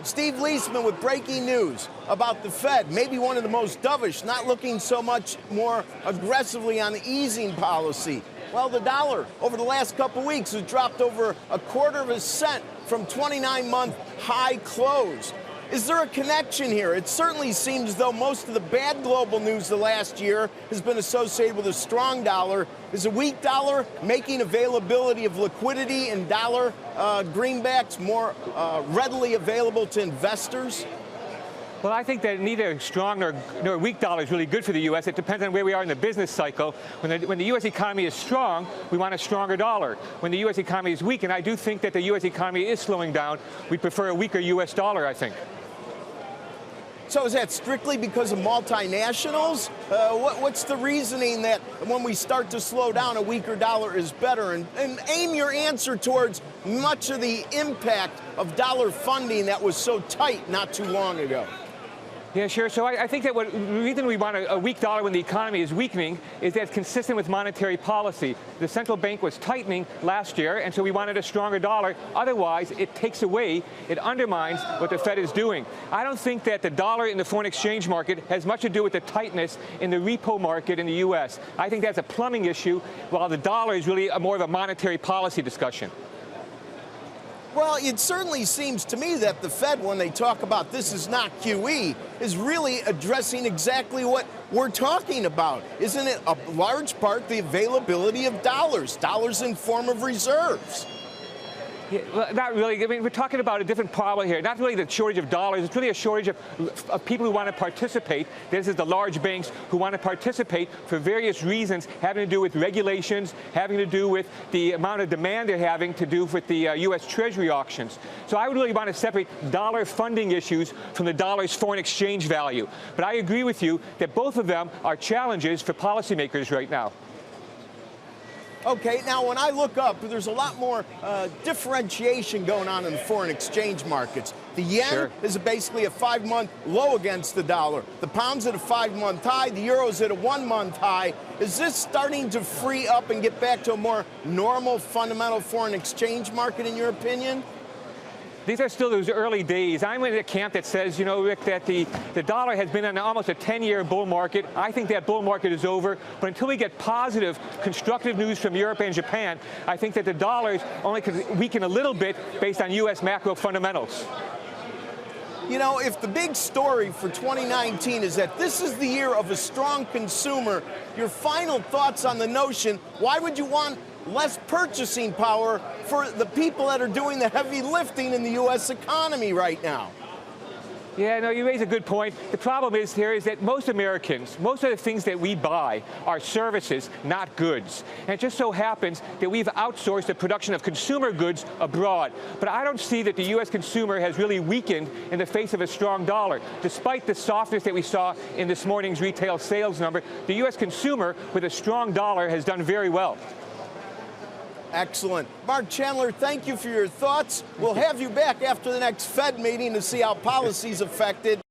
Steve Leisman with breaking news about the Fed, maybe one of the most dovish, not looking so much more aggressively on the easing policy. Well, the dollar over the last couple weeks has dropped over a quarter of a cent from 29-month high close. Is there a connection here? It certainly seems as though most of the bad global news the last year has been associated with a strong dollar. Is a weak dollar making availability of liquidity in dollar greenbacks more readily available to investors? Well, I think that neither a strong nor weak dollar is really good for the U.S. It depends on where we are in the business cycle. When the U.S. economy is strong, we want a stronger dollar. When the U.S. economy is weak, and I do think that the U.S. economy is slowing down, we prefer a weaker U.S. dollar, I think. So is that strictly because of multinationals? What's the reasoning that when we start to slow down, a weaker dollar is better? And aim your answer towards much of the impact of dollar funding that was so tight not too long ago. Yeah, sure. So I think that the reason we want a weak dollar when the economy is weakening is that it's consistent with monetary policy. The central bank was tightening last year, and so we wanted a stronger dollar. Otherwise, it takes away, it undermines what the Fed is doing. I don't think that the dollar in the foreign exchange market has much to do with the tightness in the repo market in the U.S. I think that's a plumbing issue, while the dollar is really more of a monetary policy discussion. Well, it certainly seems to me that the Fed, when they talk about this is not QE, is really addressing exactly what we're talking about. Isn't it a large part the availability of dollars in form of reserves? Yeah, well, not really. I mean, we're talking about a different problem here. Not really the shortage of dollars. It's really a shortage of people who want to participate. This is the large banks who want to participate for various reasons, having to do with regulations, having to do with the amount of demand they're having to do with the U.S. Treasury auctions. So I would really want to separate dollar funding issues from the dollar's foreign exchange value. But I agree with you that both of them are challenges for policymakers right now. Okay, now when I look up, there's a lot more differentiation going on in the foreign exchange markets. The yen is basically a 5-month low against the dollar. The pound's at a 5-month high. The euro's at a 1-month high. Is this starting to free up and get back to a more normal, fundamental foreign exchange market, in your opinion? These are still those early days. I'm in a camp that says, you know, Rick, that the dollar has been in almost a 10-year bull market. I think that bull market is over. But until we get positive, constructive news from Europe and Japan, I think that the dollars only could weaken a little bit based on U.S. macro fundamentals. You know, if the big story for 2019 is that this is the year of a strong consumer, your final thoughts on the notion, why would you want less purchasing power for the people that are doing the heavy lifting in the U.S. economy right now? Yeah, no, you raise a good point. The problem is that most Americans, most of the things that we buy are services, not goods. And it just so happens that we've outsourced the production of consumer goods abroad. But I don't see that the U.S. consumer has really weakened in the face of a strong dollar. Despite the softness that we saw in this morning's retail sales number, the U.S. consumer with a strong dollar has done very well. Excellent. Marc Chandler, thank you for your thoughts. We'll have you back after the next Fed meeting to see how policy's affected.